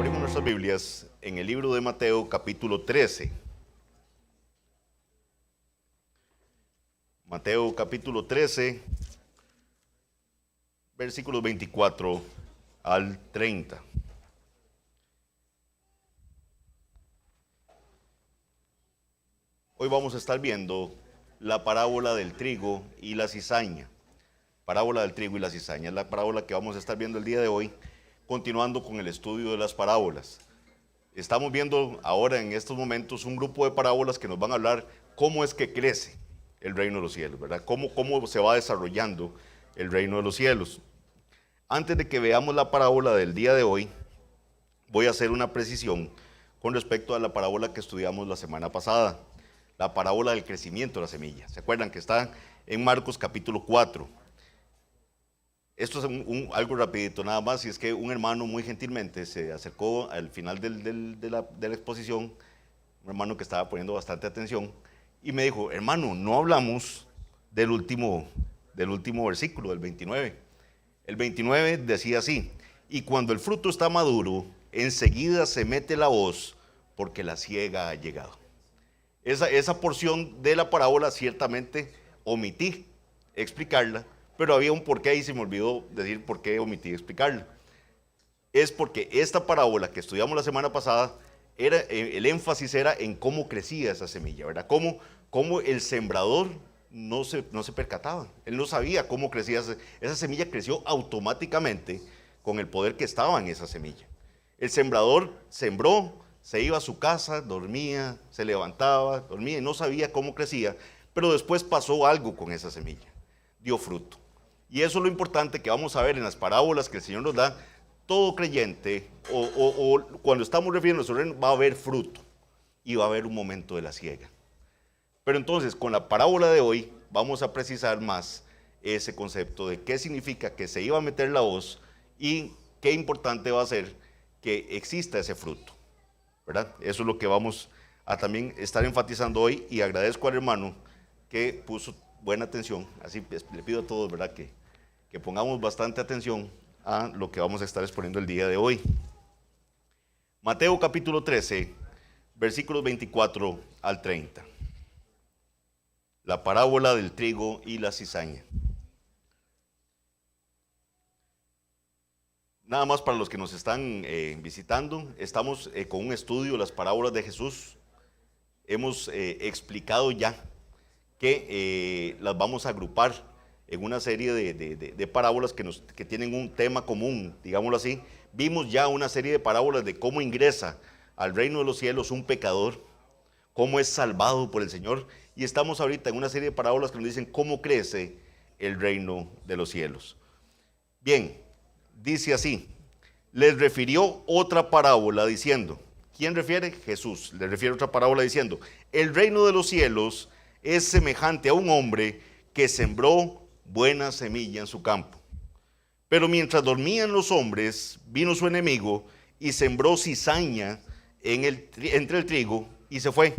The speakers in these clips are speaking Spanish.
Abrimos nuestras Biblias en el libro de Mateo, capítulo 13. Mateo, capítulo 13, versículos 24 al 30. Hoy vamos a estar viendo la parábola del trigo y la cizaña. Parábola del trigo y la cizaña es la parábola que vamos a estar viendo el día de hoy, continuando con el estudio de las parábolas. Estamos viendo ahora en estos momentos un grupo de parábolas que nos van a hablar cómo es que crece el reino de los cielos, ¿verdad? Cómo se va desarrollando el reino de los cielos. Antes de que veamos la parábola del día de hoy, voy a hacer una precisión con respecto a la parábola que estudiamos la semana pasada, la parábola del crecimiento de la semilla. ¿Se acuerdan que está en Marcos capítulo 4? Esto es algo rapidito nada más, y es que un hermano muy gentilmente se acercó al final de la exposición, un hermano que estaba poniendo bastante atención, y me dijo: hermano, no hablamos del último versículo, del 29. El 29 decía así: y cuando el fruto está maduro, enseguida se mete la hoz, porque la siega ha llegado. Esa porción de la parábola ciertamente omití explicarla, pero había un porqué y se me olvidó decir por qué omití explicarla. Es porque esta parábola que estudiamos la semana pasada, el énfasis era en cómo crecía esa semilla, ¿verdad? Cómo el sembrador no se percataba, él no sabía cómo crecía. Esa semilla creció automáticamente con el poder que estaba en esa semilla. El sembrador sembró, se iba a su casa, dormía, se levantaba, dormía y no sabía cómo crecía, pero después pasó algo con esa semilla, dio fruto. Y eso es lo importante que vamos a ver en las parábolas que el Señor nos da. Todo creyente, o cuando estamos refiriendo a su reino, va a haber fruto y va a haber un momento de la siega. Pero entonces, con la parábola de hoy, vamos a precisar más ese concepto de qué significa que se iba a meter la hoz y qué importante va a ser que exista ese fruto, ¿verdad? Eso es lo que vamos a también estar enfatizando hoy, y agradezco al hermano que puso buena atención. Así le pido a todos, ¿verdad?, que pongamos bastante atención a lo que vamos a estar exponiendo el día de hoy. Mateo capítulo 13, versículos 24 al 30. La parábola del trigo y la cizaña. Nada más para los que nos están visitando, estamos con un estudio de las parábolas de Jesús. Hemos explicado ya que las vamos a agrupar en una serie de parábolas que tienen un tema común, digámoslo así. Vimos ya una serie de parábolas de cómo ingresa al reino de los cielos un pecador, cómo es salvado por el Señor, y estamos ahorita en una serie de parábolas que nos dicen cómo crece el reino de los cielos. Bien, dice así: les refirió otra parábola diciendo. ¿Quién refiere? Jesús. Les refiere otra parábola diciendo: el reino de los cielos es semejante a un hombre que sembró buena semilla en su campo. Pero mientras dormían los hombres, vino su enemigo y sembró cizaña entre el trigo y se fue.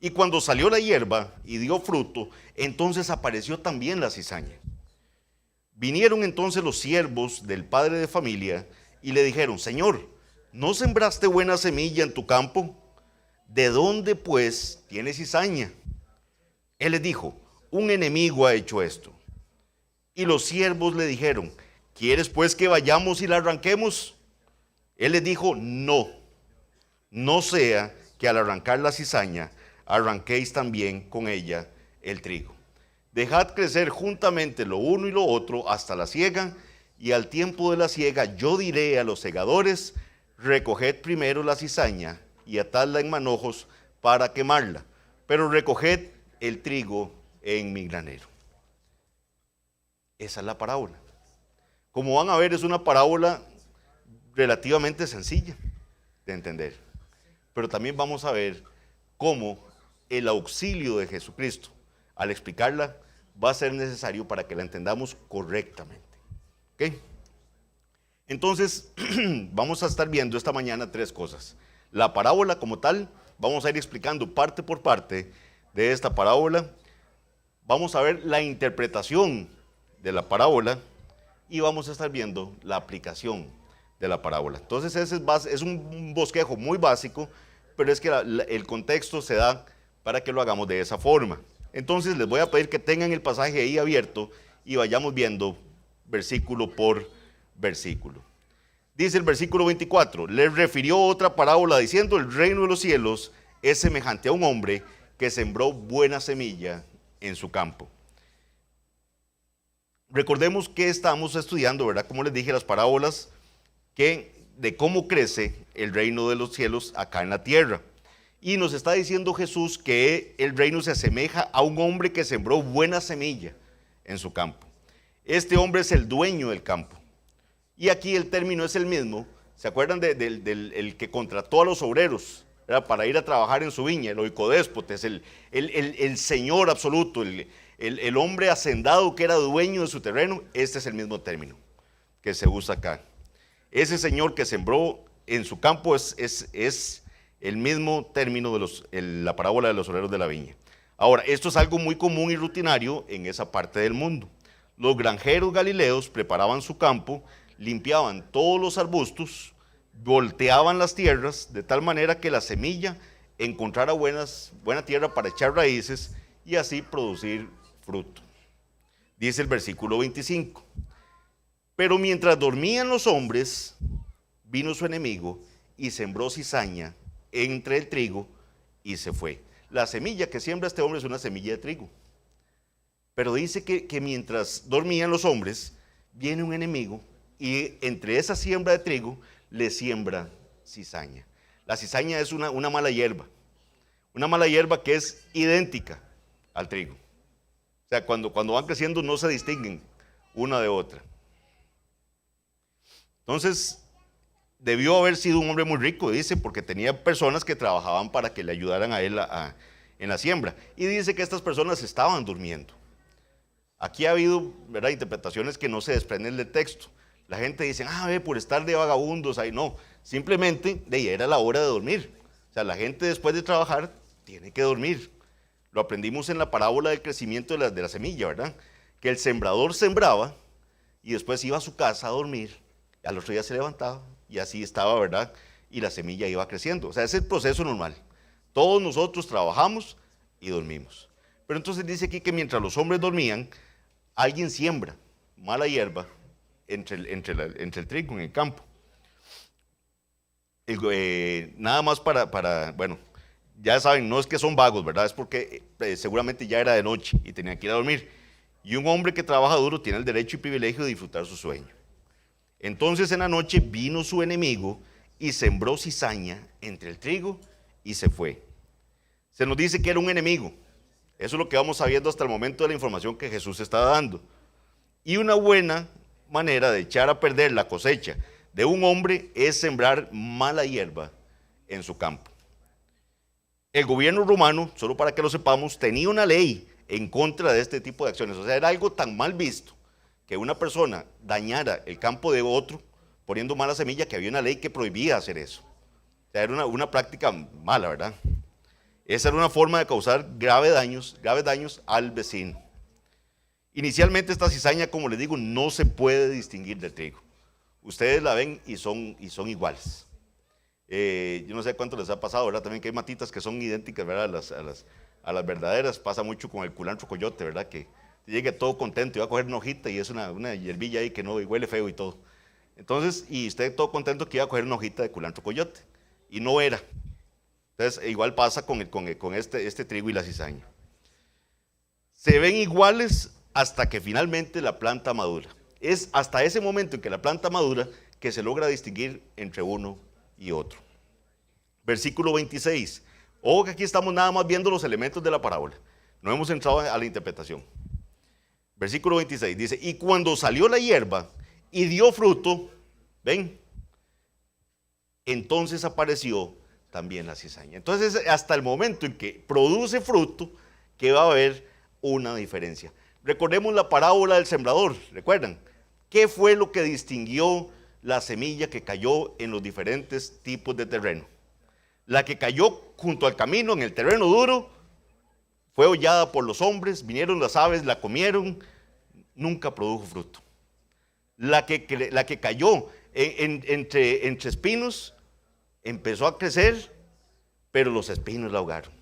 Y cuando salió la hierba y dio fruto, entonces apareció también la cizaña. Vinieron entonces los siervos del padre de familia y le dijeron: Señor, ¿no sembraste buena semilla en tu campo? ¿De dónde pues tiene cizaña? Él les dijo: un enemigo ha hecho esto. Y los siervos le dijeron: ¿quieres pues que vayamos y la arranquemos? Él les dijo: no sea que al arrancar la cizaña arranquéis también con ella el trigo. Dejad crecer juntamente lo uno y lo otro hasta la siega, y al tiempo de la siega yo diré a los segadores: recoged primero la cizaña y atadla en manojos para quemarla, pero recoged el trigo en mi granero. Esa es la parábola. Como van a ver, es una parábola relativamente sencilla de entender, pero también vamos a ver cómo el auxilio de Jesucristo al explicarla va a ser necesario para que la entendamos correctamente. ¿Ok? Entonces, vamos a estar viendo esta mañana tres cosas. La parábola como tal, vamos a ir explicando parte por parte de esta parábola. Vamos a ver la interpretación de la parábola y vamos a estar viendo la aplicación de la parábola. Entonces ese es un bosquejo muy básico, pero es que el contexto se da para que lo hagamos de esa forma. Entonces les voy a pedir que tengan el pasaje ahí abierto y vayamos viendo versículo por versículo. Dice el versículo 24, le refirió otra parábola diciendo, el reino de los cielos es semejante a un hombre que sembró buena semilla en su campo. Recordemos que estamos estudiando, ¿verdad? Como les dije, las parábolas de cómo crece el reino de los cielos acá en la tierra. Y nos está diciendo Jesús que el reino se asemeja a un hombre que sembró buena semilla en su campo. Este hombre es el dueño del campo. Y aquí el término es el mismo. ¿Se acuerdan del que contrató a los obreros, ¿verdad?, para ir a trabajar en su viña? El oicodéspotes, el señor absoluto, el hombre hacendado que era dueño de su terreno. Este es el mismo término que se usa acá. Ese señor que sembró en su campo es el mismo término de la parábola de los obreros de la viña. Ahora, esto es algo muy común y rutinario en esa parte del mundo. Los granjeros galileos preparaban su campo, limpiaban todos los arbustos, volteaban las tierras de tal manera que la semilla encontrara buena tierra para echar raíces y así producir fruto. Dice el versículo 25, pero mientras dormían los hombres, vino su enemigo y sembró cizaña entre el trigo y se fue. La semilla que siembra este hombre es una semilla de trigo. Pero dice que mientras dormían los hombres, viene un enemigo y entre esa siembra de trigo le siembra cizaña. La cizaña es una mala hierba que es idéntica al trigo. O sea, cuando van creciendo no se distinguen una de otra. Entonces, debió haber sido un hombre muy rico, dice, porque tenía personas que trabajaban para que le ayudaran a él en la siembra. Y dice que estas personas estaban durmiendo. Aquí ha habido, ¿verdad?, interpretaciones que no se desprenden del texto. La gente dice, por estar de vagabundos, ahí no. Simplemente era la hora de dormir. O sea, la gente después de trabajar tiene que dormir. Lo aprendimos en la parábola del crecimiento de la semilla, ¿verdad? Que el sembrador sembraba y después iba a su casa a dormir. Y al otro día se levantaba y así estaba, ¿verdad? Y la semilla iba creciendo. O sea, es el proceso normal. Todos nosotros trabajamos y dormimos. Pero entonces dice aquí que mientras los hombres dormían, alguien siembra mala hierba entre el trigo en el campo. Nada más bueno, ya saben, no es que son vagos, ¿verdad? Es porque seguramente ya era de noche y tenían que ir a dormir. Y un hombre que trabaja duro tiene el derecho y privilegio de disfrutar su sueño. Entonces en la noche vino su enemigo y sembró cizaña entre el trigo y se fue. Se nos dice que era un enemigo. Eso es lo que vamos sabiendo hasta el momento de la información que Jesús está dando. Y una buena manera de echar a perder la cosecha de un hombre es sembrar mala hierba en su campo. El gobierno romano, solo para que lo sepamos, tenía una ley en contra de este tipo de acciones. O sea, era algo tan mal visto que una persona dañara el campo de otro poniendo mala semilla, que había una ley que prohibía hacer eso. O sea, era una práctica mala, ¿verdad? Esa era una forma de causar graves daños al vecino. Inicialmente esta cizaña, como les digo, no se puede distinguir del trigo. Ustedes la ven y son iguales. Yo no sé cuánto les ha pasado, ¿verdad? También que hay matitas que son idénticas, ¿verdad?, a las verdaderas. Pasa mucho con el culantro coyote, ¿verdad? Que llega todo contento y va a coger una hojita y es una hierbilla ahí que no, y huele feo y todo. Entonces, y usted todo contento que iba a coger una hojita de culantro coyote y no era. Entonces, igual pasa con este trigo y la cizaña. Se ven iguales hasta que finalmente la planta madura. Es hasta ese momento en que la planta madura que se logra distinguir entre uno y otro. Versículo 26. Ojo que aquí estamos nada más viendo los elementos de la parábola. No hemos entrado a la interpretación. Versículo 26 dice, y cuando salió la hierba y dio fruto, ven, entonces apareció también la cizaña. Entonces, hasta el momento en que produce fruto, que va a haber una diferencia. Recordemos la parábola del sembrador, ¿recuerdan? ¿Qué fue lo que distinguió la semilla que cayó en los diferentes tipos de terreno? La que cayó junto al camino, en el terreno duro, fue hollada por los hombres, vinieron las aves, la comieron, nunca produjo fruto. La que cayó entre espinos, empezó a crecer, pero los espinos la ahogaron.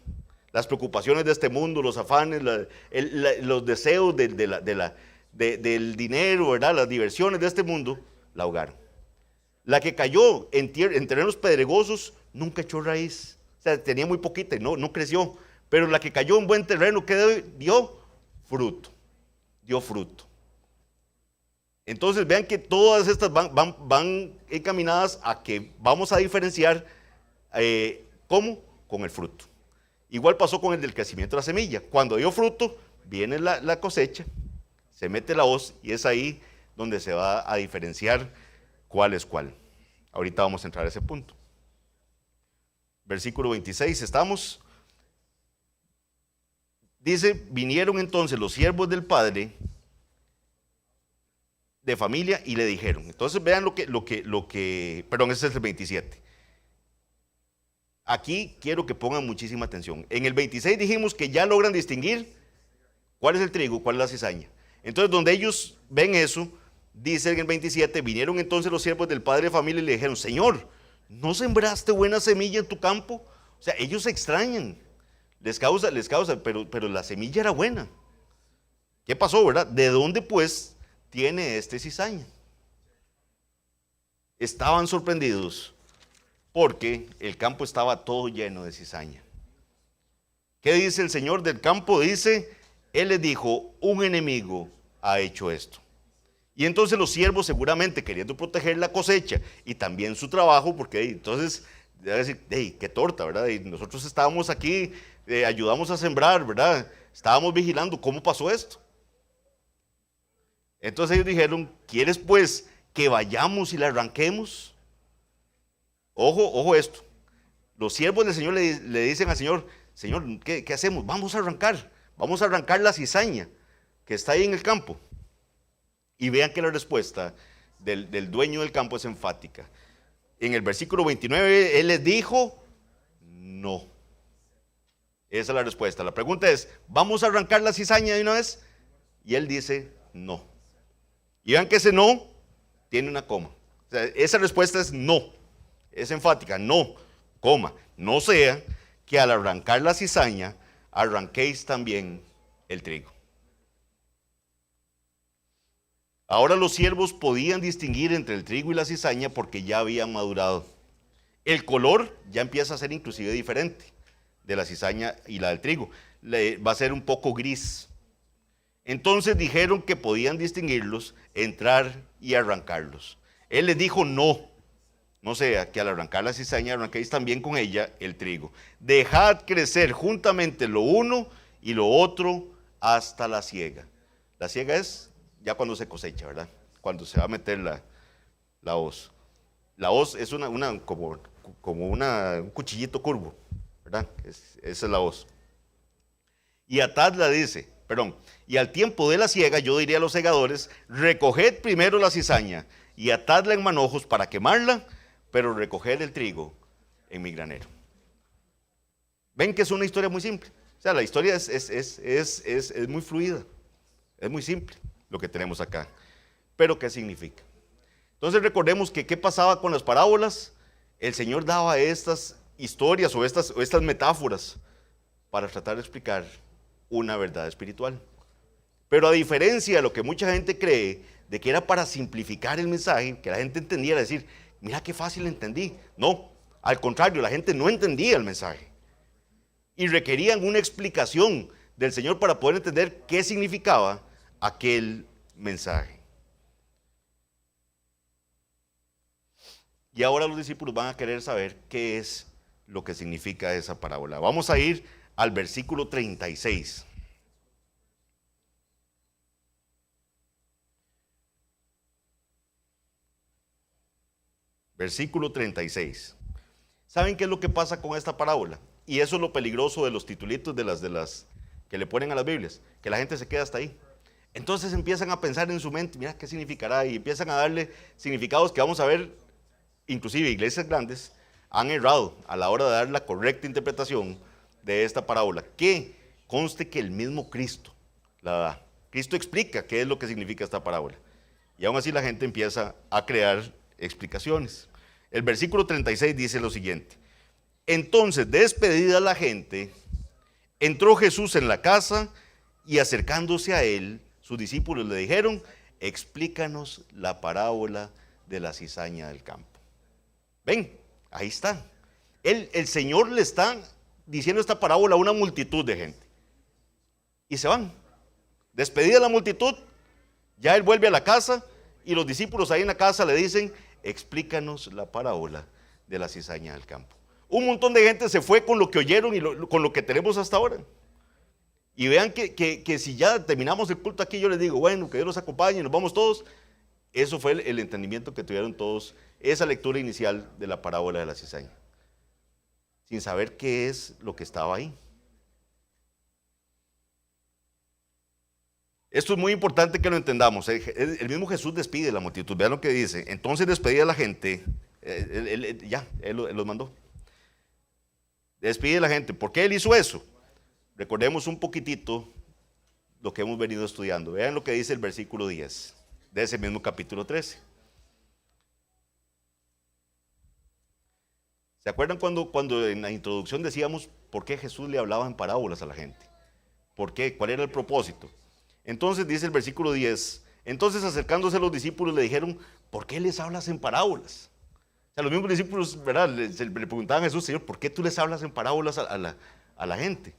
Las preocupaciones de este mundo, los afanes, los deseos del dinero, ¿verdad? Las diversiones de este mundo, la ahogaron. La que cayó en terrenos pedregosos nunca echó raíz. O sea, tenía muy poquita y no creció. Pero la que cayó en buen terreno, ¿qué dio? Fruto. Dio fruto. Entonces vean que todas estas van encaminadas a que vamos a diferenciar ¿cómo? Con el fruto. Igual pasó con el del crecimiento de la semilla. Cuando dio fruto, viene la cosecha, se mete la hoz y es ahí donde se va a diferenciar cuál es cuál. Ahorita vamos a entrar a ese punto. Versículo 26, estamos. Dice, vinieron entonces los siervos del padre de familia y le dijeron. Entonces vean perdón, ese es el 27. Aquí quiero que pongan muchísima atención. En el 26 dijimos que ya logran distinguir cuál es el trigo, cuál es la cizaña. Entonces donde ellos ven eso, dice en el 27, vinieron entonces los siervos del padre de familia y le dijeron, Señor, ¿no sembraste buena semilla en tu campo? O sea, ellos se extrañan. Les causa, pero la semilla era buena. ¿Qué pasó, verdad? ¿De dónde pues tiene este cizaña? Estaban sorprendidos porque el campo estaba todo lleno de cizaña. ¿Qué dice el señor del campo? Dice, él les dijo, un enemigo ha hecho esto. Y entonces los siervos seguramente queriendo proteger la cosecha y también su trabajo, porque entonces debe decir, hey, qué torta, ¿verdad? Y nosotros estábamos aquí, ayudamos a sembrar, ¿verdad? Estábamos vigilando cómo pasó esto. Entonces ellos dijeron, ¿quieres pues que vayamos y la arranquemos? Ojo esto. Los siervos del Señor le dicen al Señor, Señor, ¿qué hacemos? Vamos a arrancar la cizaña que está ahí en el campo. Y vean que la respuesta del dueño del campo es enfática. En el versículo 29, él les dijo, no. Esa es la respuesta. La pregunta es, ¿vamos a arrancar la cizaña de una vez? Y él dice, no. Y vean que ese no tiene una coma. O sea, esa respuesta es no. Es enfática, no, coma. No sea que al arrancar la cizaña, arranquéis también el trigo. Ahora los siervos podían distinguir entre el trigo y la cizaña porque ya habían madurado. El color ya empieza a ser inclusive diferente de la cizaña y la del trigo. Va a ser un poco gris. Entonces dijeron que podían distinguirlos, entrar y arrancarlos. Él les dijo no sea que al arrancar la cizaña arranquéis también con ella el trigo. Dejad crecer juntamente lo uno y lo otro hasta la siega. La siega es ya cuando se cosecha, ¿verdad? Cuando se va a meter la hoz. La hoz es como un cuchillito curvo, ¿verdad? Esa es la hoz. Y atadla dice, y al tiempo de la siega yo diría a los segadores, recoged primero la cizaña y atadla en manojos para quemarla, pero recoged el trigo en mi granero. Ven que es una historia muy simple. O sea, la historia es muy fluida, es muy simple lo que tenemos acá. Pero ¿qué significa? Entonces recordemos que ¿qué pasaba con las parábolas? El Señor daba estas historias o estas metáforas para tratar de explicar una verdad espiritual. Pero a diferencia de lo que mucha gente cree, de que era para simplificar el mensaje, que la gente entendiera, decir, mira qué fácil entendí. No, al contrario, la gente no entendía el mensaje. Y requerían una explicación del Señor para poder entender qué significaba aquel mensaje. Y ahora los discípulos van a querer saber qué es lo que significa esa parábola. Vamos a ir al versículo 36. Versículo 36. ¿Saben qué es lo que pasa con esta parábola? Y eso es lo peligroso de los titulitos de las que le ponen a las Biblias, que la gente se queda hasta ahí. Entonces empiezan a pensar en su mente, mira qué significará, y empiezan a darle significados que vamos a ver, inclusive iglesias grandes han errado a la hora de dar la correcta interpretación de esta parábola, que conste que el mismo Cristo la da. Cristo explica qué es lo que significa esta parábola. Y aún así la gente empieza a crear explicaciones. El versículo 36 dice lo siguiente: entonces, despedida la gente, entró Jesús en la casa y acercándose a él, sus discípulos le dijeron: explícanos la parábola de la cizaña del campo. Ven, ahí está. El Señor le está diciendo esta parábola a una multitud de gente. Y se van. Despedida la multitud, ya él vuelve a la casa y los discípulos ahí en la casa le dicen: explícanos la parábola de la cizaña del campo. Un montón de gente se fue con lo que oyeron y con lo que tenemos hasta ahora. Y vean que si ya terminamos el culto aquí, yo les digo, bueno, que Dios los acompañe, nos vamos todos. Eso fue el entendimiento que tuvieron todos, esa lectura inicial de la parábola de la cizaña, sin saber qué es lo que estaba ahí. Esto es muy importante que lo entendamos. El mismo Jesús despide a la multitud. Vean lo que dice. Entonces despedía a la gente. Él los mandó. Despide a la gente. ¿Por qué él hizo eso? Recordemos un poquitito lo que hemos venido estudiando. Vean lo que dice el versículo 10 de ese mismo capítulo 13. ¿Se acuerdan cuando en la introducción decíamos por qué Jesús le hablaba en parábolas a la gente? ¿Por qué? ¿Cuál era el propósito? Entonces dice el versículo 10, entonces acercándose a los discípulos le dijeron: ¿por qué les hablas en parábolas? O sea, los mismos discípulos, ¿verdad?, le preguntaban a Jesús: Señor, ¿por qué tú les hablas en parábolas a la gente?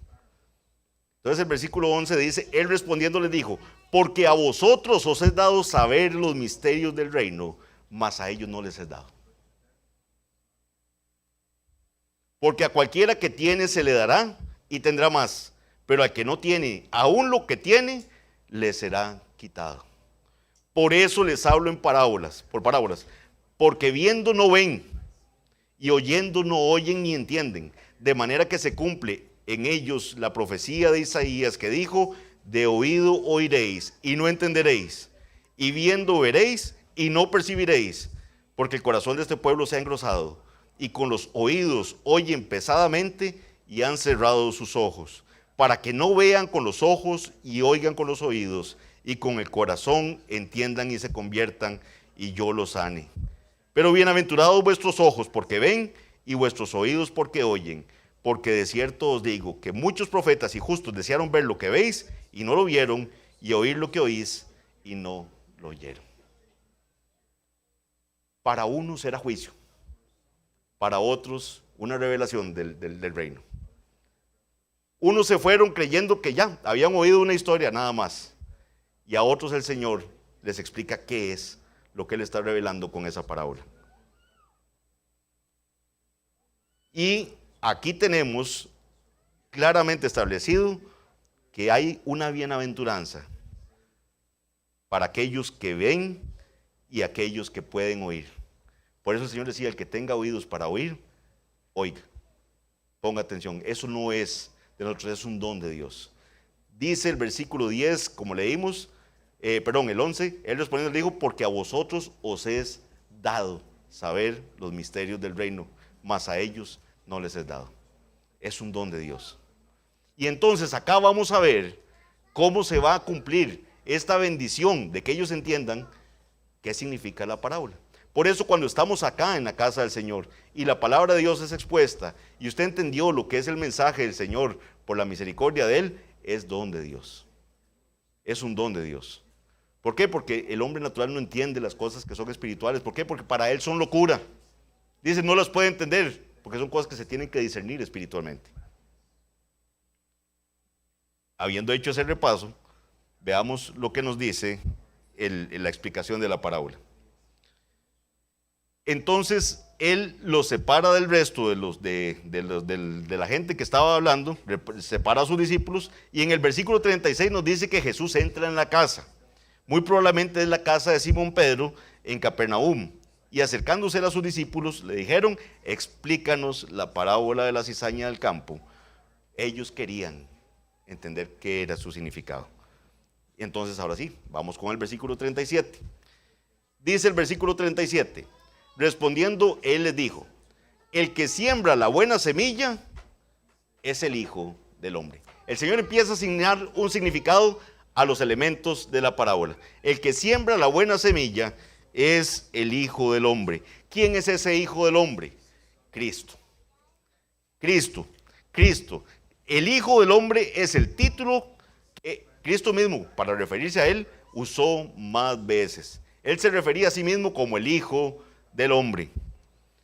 Entonces el versículo 11 dice: él respondiendo les dijo: porque a vosotros os es dado saber los misterios del reino, mas a ellos no les es dado. Porque a cualquiera que tiene se le dará y tendrá más, pero al que no tiene, aún lo que tiene, le será quitado. Por eso les hablo en parábolas, por parábolas, porque viendo no ven, y oyendo no oyen ni entienden, de manera que se cumple en ellos la profecía de Isaías que dijo: de oído oiréis y no entenderéis, y viendo veréis y no percibiréis, porque el corazón de este pueblo se ha engrosado, y con los oídos oyen pesadamente y han cerrado sus ojos, para que no vean con los ojos y oigan con los oídos, y con el corazón entiendan y se conviertan, y yo los sane. Pero bienaventurados vuestros ojos porque ven, y vuestros oídos porque oyen, porque de cierto os digo que muchos profetas y justos desearon ver lo que veis y no lo vieron, y oír lo que oís y no lo oyeron. Para unos era juicio, para otros una revelación del reino. Unos se fueron creyendo que ya habían oído una historia nada más, y a otros el Señor les explica qué es lo que Él está revelando con esa parábola. Y aquí tenemos claramente establecido que hay una bienaventuranza para aquellos que ven y aquellos que pueden oír. Por eso el Señor decía: el que tenga oídos para oír, oiga. Ponga atención, eso no es de nosotros, es un don de Dios. Dice el versículo 10, como leímos, el 11, él respondiendo le dijo: porque a vosotros os es dado saber los misterios del reino, mas a ellos no les es dado. Es un don de Dios. Y entonces acá vamos a ver cómo se va a cumplir esta bendición de que ellos entiendan qué significa la parábola. Por eso cuando estamos acá en la casa del Señor y la palabra de Dios es expuesta y usted entendió lo que es el mensaje del Señor por la misericordia de Él, es don de Dios. Es un don de Dios. ¿Por qué? Porque el hombre natural no entiende las cosas que son espirituales. ¿Por qué? Porque para él son locura. Dice, no las puede entender, porque son cosas que se tienen que discernir espiritualmente. Habiendo hecho ese repaso, veamos lo que nos dice la explicación de la parábola. Entonces él los separa del resto de la gente que estaba hablando, separa a sus discípulos, y en el versículo 36 nos dice que Jesús entra en la casa. Muy probablemente es la casa de Simón Pedro en Capernaum, y acercándose a sus discípulos le dijeron: explícanos la parábola de la cizaña del campo. Ellos querían entender qué era su significado. Entonces ahora sí, vamos con el versículo 37. Dice el versículo 37: respondiendo él les dijo: el que siembra la buena semilla es el Hijo del Hombre. El Señor empieza a asignar un significado a los elementos de la parábola. El que siembra la buena semilla es el Hijo del Hombre. ¿Quién es ese Hijo del Hombre? Cristo. Cristo. Cristo. El Hijo del Hombre es el título que Cristo mismo, para referirse a él, usó más veces. Él se refería a sí mismo como el Hijo del Hombre.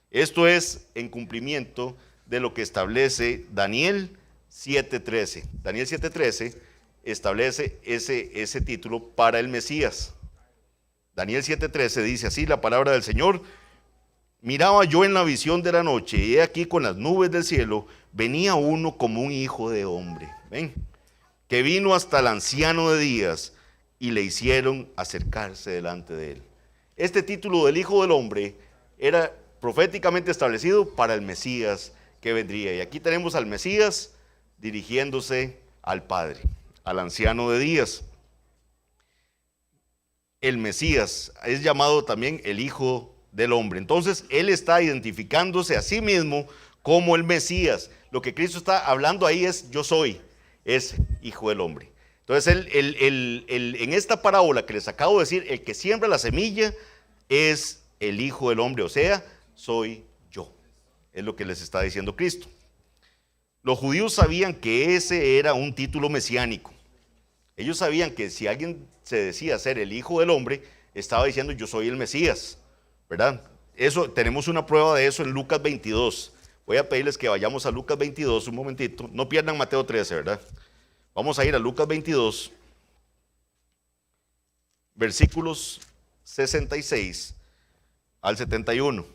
Esto es en cumplimiento de lo que establece Daniel 7:13. Daniel 7:13 establece ese título para el Mesías. Daniel 7:13 dice así la palabra del Señor: miraba yo en la visión de la noche, y he aquí con las nubes del cielo venía uno como un hijo de hombre. ¿Ven? Que vino hasta el anciano de días y le hicieron acercarse delante de él. Este título del Hijo del Hombre era proféticamente establecido para el Mesías que vendría. Y aquí tenemos al Mesías dirigiéndose al Padre, al anciano de días. El Mesías es llamado también el Hijo del Hombre. Entonces, él está identificándose a sí mismo como el Mesías. Lo que Cristo está hablando ahí es: yo soy ese Hijo del Hombre. Entonces, en esta parábola que les acabo de decir, el que siembra la semilla es el Hijo del Hombre, o sea, soy yo. Es lo que les está diciendo Cristo. Los judíos sabían que ese era un título mesiánico. Ellos sabían que si alguien se decía ser el Hijo del Hombre, estaba diciendo: yo soy el Mesías, ¿verdad? Eso, tenemos una prueba de eso en Lucas 22. Voy a pedirles que vayamos a Lucas 22 un momentito. No pierdan Mateo 13, ¿verdad? Vamos a ir a Lucas 22, versículos 66 al 71.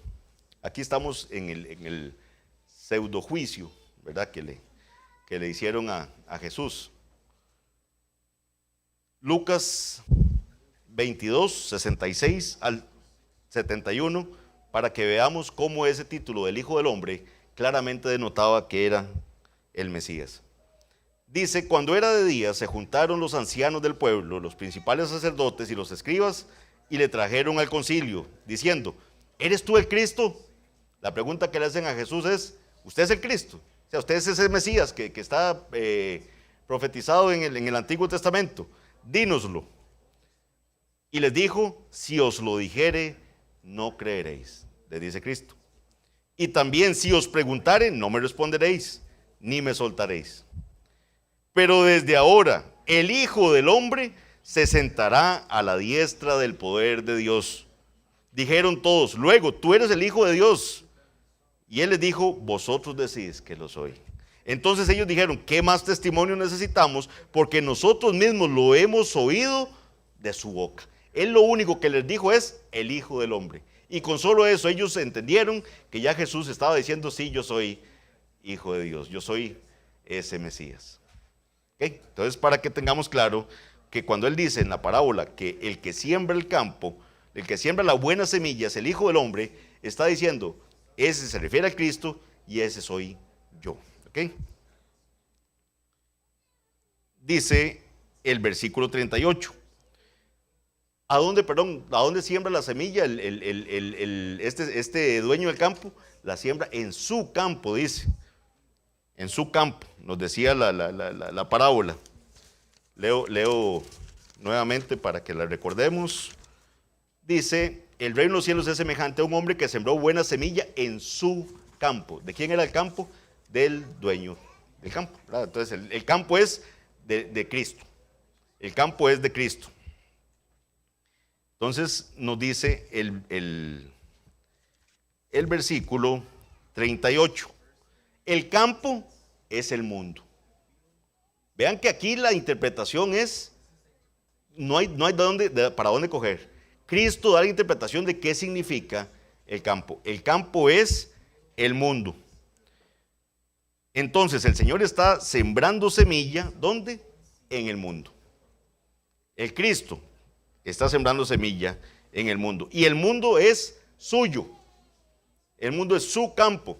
Aquí estamos en el pseudo juicio, ¿verdad? Que le hicieron a Jesús. Lucas 22, 66 al 71, para que veamos cómo ese título del Hijo del Hombre claramente denotaba que era el Mesías. Dice: cuando era de día, se juntaron los ancianos del pueblo, los principales sacerdotes y los escribas, y le trajeron al concilio, diciendo: ¿eres tú el Cristo? La pregunta que le hacen a Jesús es: ¿usted es el Cristo? O sea, usted es ese Mesías que está profetizado en el Antiguo Testamento. Dínoslo. Y les dijo: si os lo dijere, no creeréis, les dice Cristo. Y también si os preguntare, no me responderéis, ni me soltaréis. Pero desde ahora el Hijo del Hombre se sentará a la diestra del poder de Dios. Dijeron todos: luego, tú eres el Hijo de Dios. Y él les dijo: vosotros decís que lo soy. Entonces ellos dijeron: ¿qué más testimonio necesitamos? Porque nosotros mismos lo hemos oído de su boca. Él lo único que les dijo es: el Hijo del Hombre. Y con solo eso ellos entendieron que ya Jesús estaba diciendo: sí, yo soy Hijo de Dios, yo soy ese Mesías. ¿Okay? Entonces, para que tengamos claro que cuando él dice en la parábola que el que siembra el campo, el que siembra la buena semilla es el Hijo del Hombre, está diciendo: ese se refiere a Cristo y ese soy yo. ¿Okay? Dice el versículo 38. ¿A dónde siembra la semilla este dueño del campo? La siembra en su campo, dice. En su campo, nos decía la parábola. Leo nuevamente para que la recordemos. Dice: el reino de los cielos es semejante a un hombre que sembró buena semilla en su campo. ¿De quién era el campo? Del dueño del campo, ¿verdad? Entonces el campo es de Cristo. El campo es de Cristo. Entonces nos dice el versículo 38. El campo es el mundo. Vean que aquí la interpretación es, no hay para dónde coger. Cristo da la interpretación de qué significa el campo. El campo es el mundo. Entonces el Señor está sembrando semilla, ¿dónde? En el mundo. El Cristo está sembrando semilla en el mundo. Y el mundo es suyo. El mundo es su campo.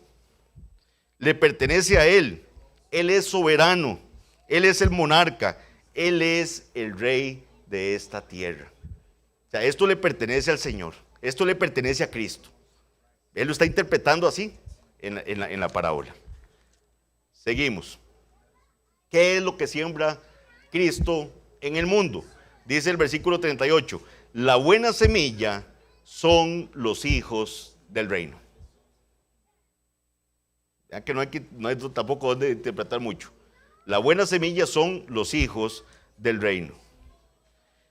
Le pertenece a Él. Él es soberano. Él es el monarca. Él es el rey de esta tierra. O sea, esto le pertenece al Señor. Esto le pertenece a Cristo. Él lo está interpretando así en la parábola. Seguimos. ¿Qué es lo que siembra Cristo en el mundo? Dice el versículo 38. La buena semilla son los hijos del reino. Vean que no hay tampoco donde interpretar mucho. La buena semilla son los hijos del reino.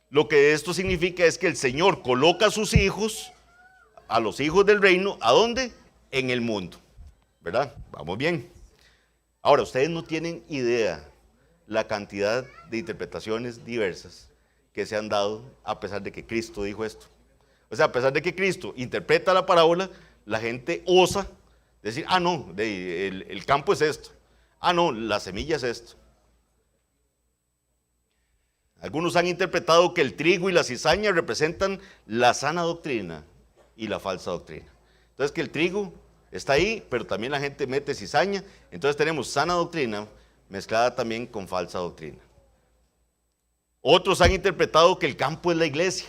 Lo que esto significa es que el Señor coloca a sus hijos, a los hijos del reino, ¿a dónde? En el mundo, ¿verdad? Vamos bien. Ahora, ustedes no tienen idea la cantidad de interpretaciones diversas que se han dado a pesar de que Cristo dijo esto. O sea, a pesar de que Cristo interpreta la parábola, la gente osa decir, ah, no, el campo es esto. Ah, no, la semilla es esto. Algunos han interpretado que el trigo y la cizaña representan la sana doctrina y la falsa doctrina. Entonces que el trigo está ahí, pero también la gente mete cizaña. Entonces tenemos sana doctrina mezclada también con falsa doctrina. Otros han interpretado que el campo es la iglesia,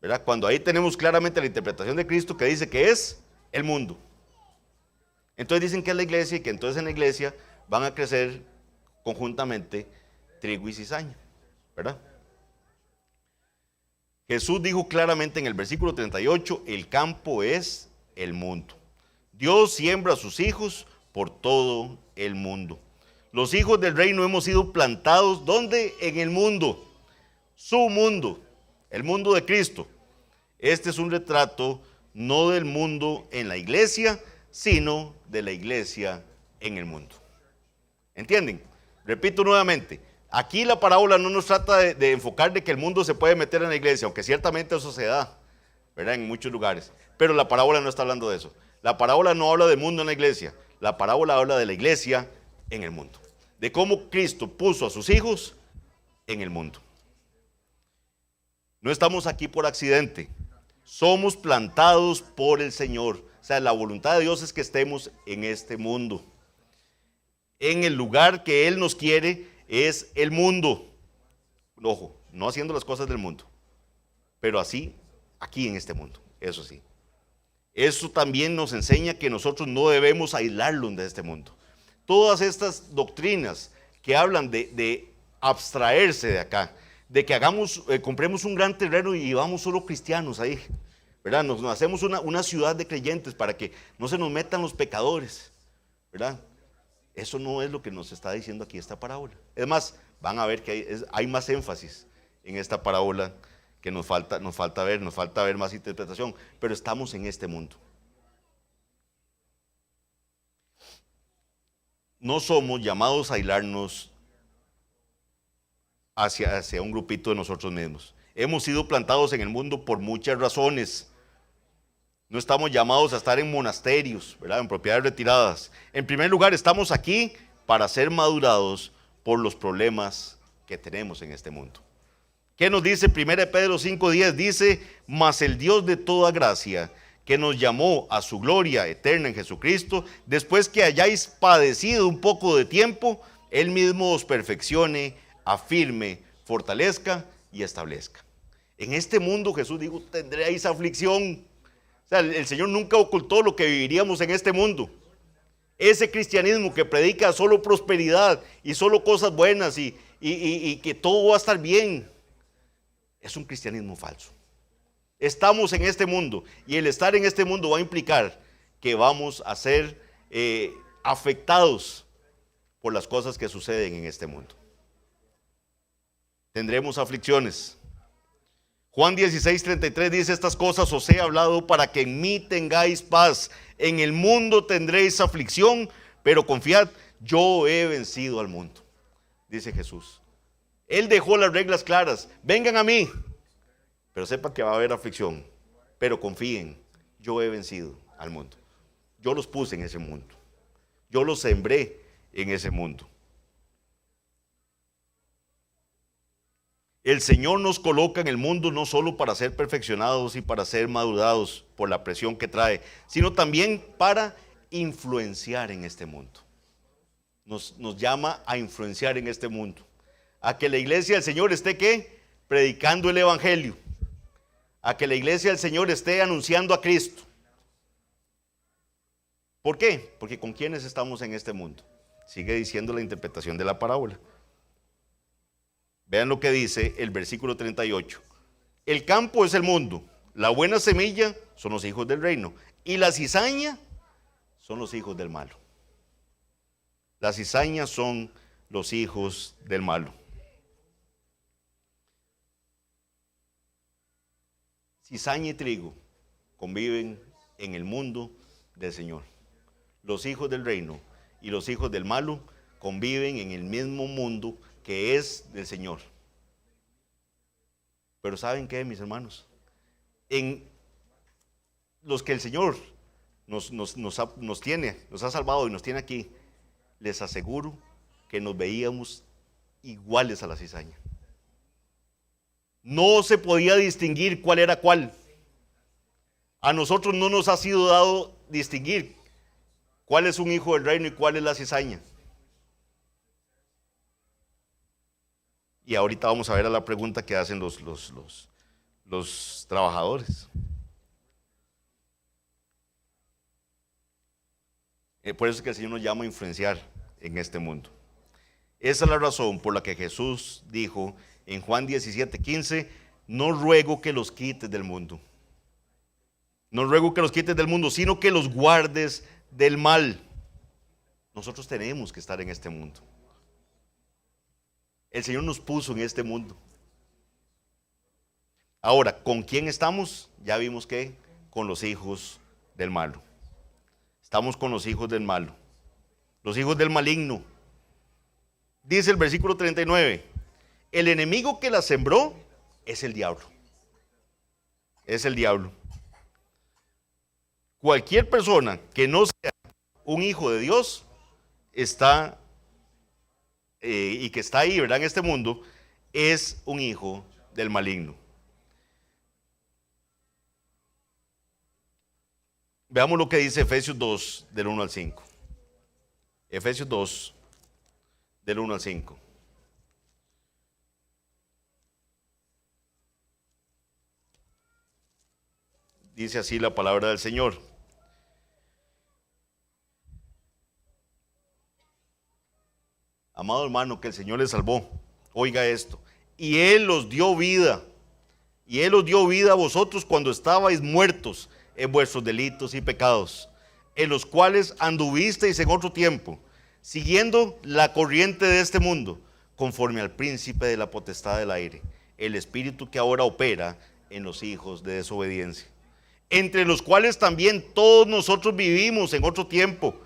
¿verdad? Cuando ahí tenemos claramente la interpretación de Cristo que dice que es el mundo. Entonces dicen que es la iglesia y que entonces en la iglesia van a crecer conjuntamente trigo y cizaña, ¿verdad? Jesús dijo claramente en el versículo 38, el campo es el mundo. Dios siembra a sus hijos por todo el mundo. Los hijos del reino hemos sido plantados, ¿dónde? En el mundo, su mundo, el mundo de Cristo. Este es un retrato no del mundo en la iglesia, sino de la iglesia en el mundo. ¿Entienden? Repito nuevamente, aquí la parábola no nos trata de enfocar de que el mundo se puede meter en la iglesia, aunque ciertamente eso se da, ¿verdad? En muchos lugares, pero la parábola no está hablando de eso. La parábola no habla del mundo en la iglesia, la parábola habla de la iglesia en el mundo, de cómo Cristo puso a sus hijos en el mundo. No estamos aquí por accidente, somos plantados por el Señor. O sea, la voluntad de Dios es que estemos en este mundo. En el lugar que Él nos quiere es el mundo. Ojo, no haciendo las cosas del mundo, pero así, aquí en este mundo, eso sí. Eso también nos enseña que nosotros no debemos aislarnos de este mundo. Todas estas doctrinas que hablan de abstraerse de acá, de que compremos un gran terreno y vamos solo cristianos ahí, ¿verdad? Nos hacemos una ciudad de creyentes para que no se nos metan los pecadores, ¿verdad? Eso no es lo que nos está diciendo aquí esta parábola. Es más, van a ver que hay más énfasis en esta parábola que nos falta ver más interpretación, pero estamos en este mundo. No somos llamados a aislarnos hacia un grupito de nosotros mismos. Hemos sido plantados en el mundo por muchas razones. No estamos llamados a estar en monasterios, ¿verdad? En propiedades retiradas. En primer lugar, estamos aquí para ser madurados por los problemas que tenemos en este mundo. ¿Qué nos dice 1 Pedro 5:10? Dice, mas el Dios de toda gracia, que nos llamó a su gloria eterna en Jesucristo, después que hayáis padecido un poco de tiempo, Él mismo os perfeccione, afirme, fortalezca y establezca. En este mundo, Jesús dijo, tendréis aflicción. O sea, el Señor nunca ocultó lo que viviríamos en este mundo. Ese cristianismo que predica solo prosperidad y solo cosas buenas y que todo va a estar bien, es un cristianismo falso. Estamos en este mundo y el estar en este mundo va a implicar que vamos a ser afectados por las cosas que suceden en este mundo. Tendremos aflicciones. Juan 16:33 dice, estas cosas os he hablado para que en mí tengáis paz. En el mundo tendréis aflicción, pero confiad, yo he vencido al mundo, dice Jesús. Él dejó las reglas claras, vengan a mí, pero sepan que va a haber aflicción, pero confíen, yo he vencido al mundo. Yo los puse en ese mundo, yo los sembré en ese mundo. El Señor nos coloca en el mundo no solo para ser perfeccionados y para ser madurados por la presión que trae, sino también para influenciar en este mundo. Nos llama a influenciar en este mundo. A que la iglesia del Señor esté, ¿qué? Predicando el Evangelio. A que la iglesia del Señor esté anunciando a Cristo. ¿Por qué? Porque ¿con quiénes estamos en este mundo? Sigue diciendo la interpretación de la parábola. Vean lo que dice el versículo 38. El campo es el mundo. La buena semilla son los hijos del reino y la cizaña son los hijos del malo. La cizaña son los hijos del malo. Cizaña y trigo conviven en el mundo del Señor. Los hijos del reino y los hijos del malo conviven en el mismo mundo que es del Señor. Pero ¿saben qué, mis hermanos? En los que el Señor nos ha salvado y nos tiene aquí, les aseguro que nos veíamos iguales a la cizaña. No se podía distinguir cuál era cuál. A nosotros no nos ha sido dado distinguir cuál es un hijo del reino y cuál es la cizaña. Y ahorita vamos a ver a la pregunta que hacen los trabajadores. Por eso es que el Señor nos llama a influenciar en este mundo. Esa es la razón por la que Jesús dijo en Juan 17:15, no ruego que los quites del mundo. No ruego que los quites del mundo, sino que los guardes del mal. Nosotros tenemos que estar en este mundo. El Señor nos puso en este mundo. Ahora, ¿con quién estamos? Ya vimos que con los hijos del malo. Estamos con los hijos del malo, los hijos del maligno. Dice el versículo 39, el enemigo que la sembró es el diablo. Es el diablo. Cualquier persona que no sea un hijo de Dios está y que está ahí, ¿verdad? En este mundo, es un hijo del maligno. Veamos lo que dice Efesios 2, del 1 al 5. Efesios 2, del 1 al 5. Dice así la palabra del Señor. Amado hermano, que el Señor le salvó. Oiga esto. Y Él los dio vida. Y Él os dio vida a vosotros cuando estabais muertos en vuestros delitos y pecados, en los cuales anduvisteis en otro tiempo, siguiendo la corriente de este mundo, conforme al príncipe de la potestad del aire, el espíritu que ahora opera en los hijos de desobediencia, entre los cuales también todos nosotros vivimos en otro tiempo,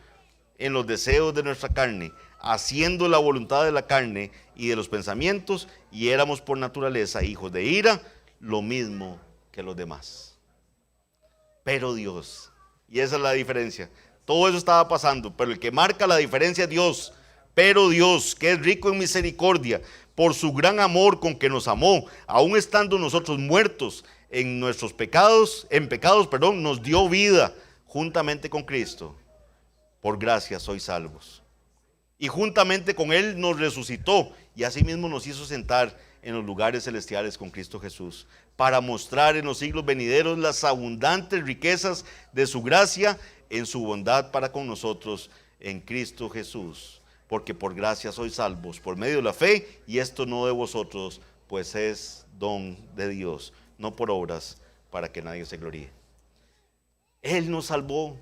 en los deseos de nuestra carne, haciendo la voluntad de la carne y de los pensamientos, y éramos por naturaleza hijos de ira, lo mismo que los demás. Pero Dios, y esa es la diferencia, todo eso estaba pasando, pero el que marca la diferencia es Dios. Pero Dios, que es rico en misericordia, por su gran amor con que nos amó, aun estando nosotros muertos en nuestros pecados, nos dio vida juntamente con Cristo. Por gracia sois salvos. Y juntamente con Él nos resucitó y asimismo nos hizo sentar en los lugares celestiales con Cristo Jesús, para mostrar en los siglos venideros las abundantes riquezas de su gracia en su bondad para con nosotros en Cristo Jesús. Porque por gracia sois salvos por medio de la fe, y esto no de vosotros, pues es don de Dios, no por obras, para que nadie se gloríe. Él nos salvó.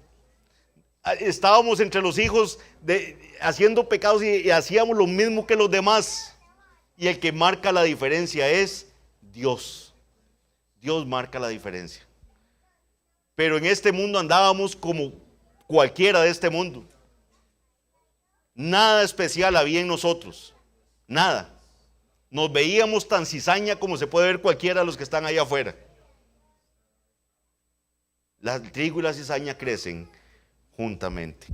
Estábamos entre los hijos haciendo pecados y hacíamos lo mismo que los demás. Y el que marca la diferencia es Dios. Dios marca la diferencia. Pero en este mundo andábamos como cualquiera de este mundo. Nada especial había en nosotros. Nada. Nos veíamos tan cizaña como se puede ver cualquiera de los que están allá afuera. El trigo y la cizaña crecen juntamente.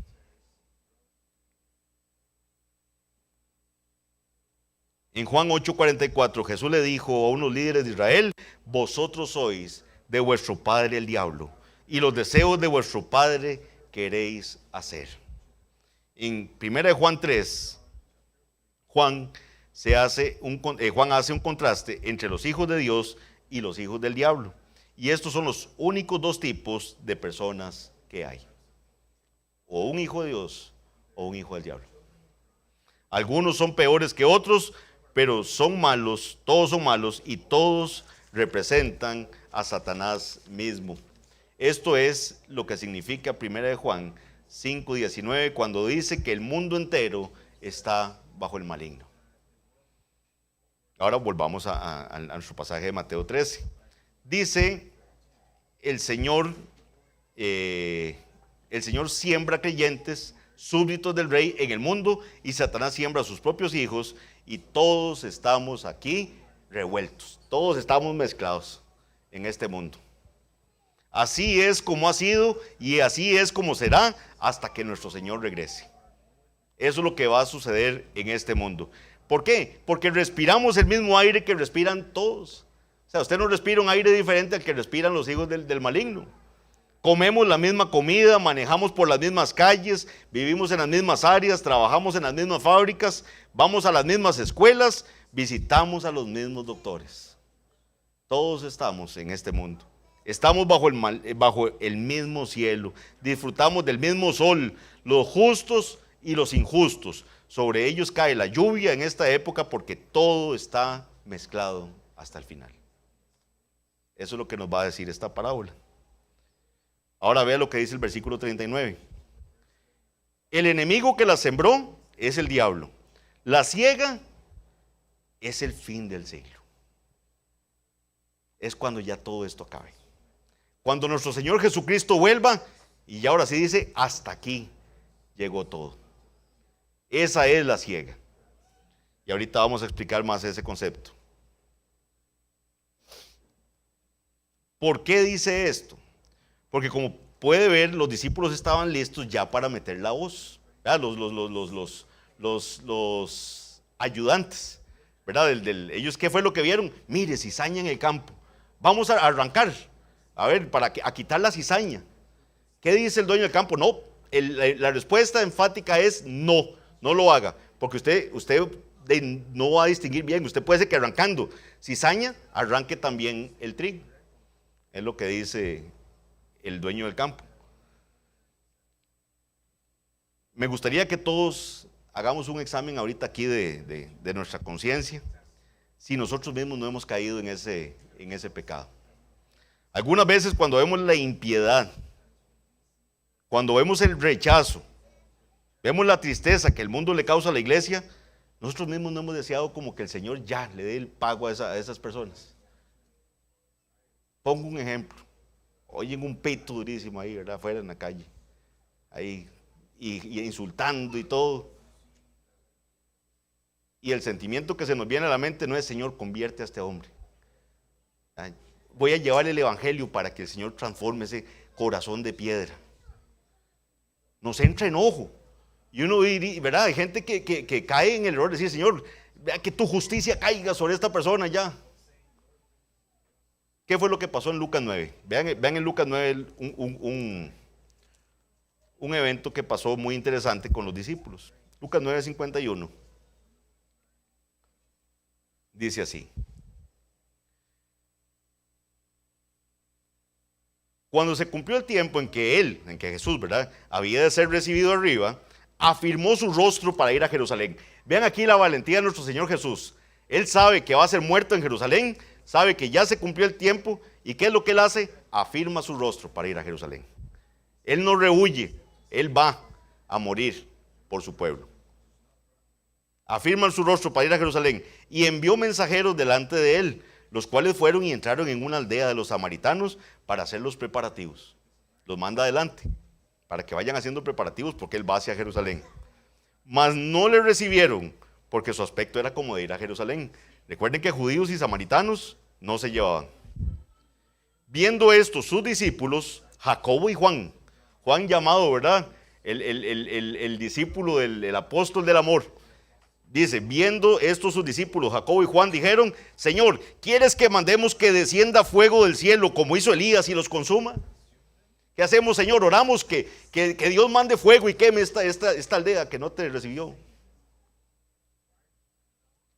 En Juan 8:44 Jesús le dijo a unos líderes de Israel: vosotros sois de vuestro padre el diablo, y los deseos de vuestro padre queréis hacer. En 1 Juan 3, Juan hace un contraste entre los hijos de Dios y los hijos del diablo. Y estos son los únicos dos tipos de personas que hay: o un hijo de Dios o un hijo del diablo. Algunos son peores que otros, pero son malos, todos son malos, y todos representan a Satanás mismo. Esto es lo que significa 1 de Juan 5:19 cuando dice que el mundo entero está bajo el maligno. Ahora volvamos a nuestro pasaje de Mateo 13. Dice el Señor siembra creyentes, súbditos del rey en el mundo, y Satanás siembra a sus propios hijos, y todos estamos aquí revueltos, todos estamos mezclados en este mundo. Así es como ha sido y así es como será hasta que nuestro Señor regrese. Eso es lo que va a suceder en este mundo. ¿Por qué? Porque respiramos el mismo aire que respiran todos. O sea, usted no respira un aire diferente al que respiran los hijos del maligno. Comemos la misma comida, manejamos por las mismas calles, vivimos en las mismas áreas, trabajamos en las mismas fábricas, vamos a las mismas escuelas, visitamos a los mismos doctores. Todos estamos en este mundo. Estamos bajo el mismo cielo, disfrutamos del mismo sol, los justos y los injustos. Sobre ellos cae la lluvia en esta época porque todo está mezclado hasta el final. Eso es lo que nos va a decir esta parábola. Ahora vea lo que dice el versículo 39. El enemigo que la sembró es el diablo. La siega es el fin del siglo. Es cuando ya todo esto acabe. Cuando nuestro Señor Jesucristo vuelva, y ahora sí dice, hasta aquí llegó todo. Esa es la siega. Y ahorita vamos a explicar más ese concepto. ¿Por qué dice esto? Porque como puede ver, los discípulos estaban listos ya para meter la hoz. Los ayudantes, ¿verdad? Ellos, ¿qué fue lo que vieron? Mire, cizaña en el campo. Vamos a arrancar. A ver, a quitar la cizaña. ¿Qué dice el dueño del campo? No, la respuesta enfática es no lo haga. Porque usted no va a distinguir bien. Usted puede ser que arrancando cizaña, arranque también el trigo. Es lo que dice el dueño del campo. Me gustaría que todos hagamos un examen ahorita aquí de nuestra conciencia, si nosotros mismos no hemos caído en ese pecado. Algunas veces cuando vemos la impiedad, cuando vemos el rechazo, vemos la tristeza que el mundo le causa a la iglesia, nosotros mismos no hemos deseado como que el Señor ya le dé el pago a esas personas. Pongo un ejemplo. Oyen un pito durísimo ahí, ¿verdad? Afuera en la calle. Ahí, y insultando y todo. Y el sentimiento que se nos viene a la mente no es, Señor, convierte a este hombre. Voy a llevarle el evangelio para que el Señor transforme ese corazón de piedra. Nos entra enojo. Y uno, ¿verdad? Hay gente que cae en el error de decir, Señor, vea que tu justicia caiga sobre esta persona ya. ¿Qué fue lo que pasó en Lucas 9? Vean en Lucas 9 un evento que pasó muy interesante con los discípulos. Lucas 9:51. Dice así. Cuando se cumplió el tiempo en que Jesús, ¿verdad?, había de ser recibido arriba, afirmó su rostro para ir a Jerusalén. Vean aquí la valentía de nuestro Señor Jesús. Él sabe que va a ser muerto en Jerusalén, sabe que ya se cumplió el tiempo, y ¿qué es lo que él hace? Afirma su rostro para ir a Jerusalén. Él no rehuye, él va a morir por su pueblo. Afirma su rostro para ir a Jerusalén y envió mensajeros delante de él, los cuales fueron y entraron en una aldea de los samaritanos para hacer los preparativos. Los manda adelante para que vayan haciendo preparativos porque él va hacia Jerusalén. Mas no le recibieron porque su aspecto era como de ir a Jerusalén. Recuerden que judíos y samaritanos no se llevaban. Viendo esto, sus discípulos, Jacobo y Juan llamado, ¿verdad?, el discípulo del apóstol del amor. Dice, viendo esto sus discípulos, Jacobo y Juan, dijeron, Señor, ¿quieres que mandemos que descienda fuego del cielo como hizo Elías y los consuma? ¿Qué hacemos, Señor? Oramos que Dios mande fuego y queme esta aldea que no te recibió.